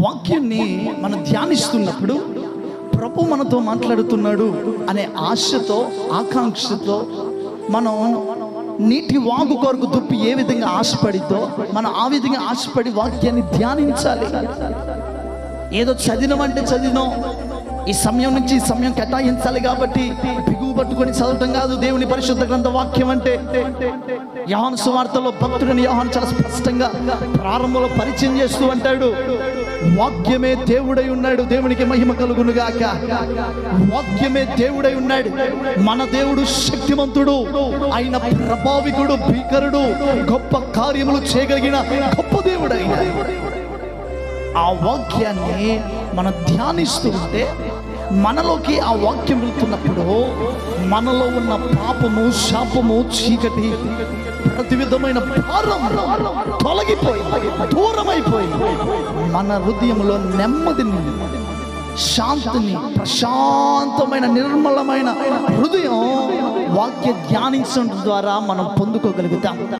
వాక్యాన్ని మనం ధ్యానిస్తున్నప్పుడు ప్రభు మనతో మాట్లాడుతున్నాడు అనే ఆశతో, ఆకాంక్షతో మనం నీటి వాగు కొరకు దుప్పి ఏ విధంగా ఆశపడితో మనం ఆ విధంగా ఆశపడి వాక్యాన్ని ధ్యానించాలి. ఏదో చదివినమంటే చదివినాం, ఈ సమయం నుంచి ఈ సమయం కేటాయించాలి కాబట్టి బిగువు పట్టుకొని చదవటం కాదు. దేవుని పరిశుద్ధ గ్రంథ వాక్యం అంటే యోహాను సువార్తలో భక్తుడిని యోహాను చాలా స్పష్టంగా ప్రారంభంలో పరిచయం చేస్తూ అంటాడు, వాక్యమే దేవుడై ఉన్నాడు. దేవునికి మహిమ కలుగునుగాక. వాక్యమే దేవుడై ఉన్నాడు. మన దేవుడు శక్తిమంతుడు, ఆయన ప్రభావికుడు, భీకరుడు, గొప్ప కార్యములు చేయగలిగిన గొప్ప దేవుడైన ఆ వాక్యాన్ని మనం ధ్యానిస్తూ ఉంటే, మనలోకి ఆ వాక్యం వెళ్తున్నప్పుడు మనలో ఉన్న పాపము, శాపము, చీకటి, ప్రతి విధమైన భారం తొలగిపోయి దూరమైపోయి మన హృదయంలో నెమ్మదిని, శాంతిని, ప్రశాంతమైన నిర్మలమైన హృదయం వాక్య ధ్యానించడం ద్వారా మనం పొందుకోగలుగుతాం.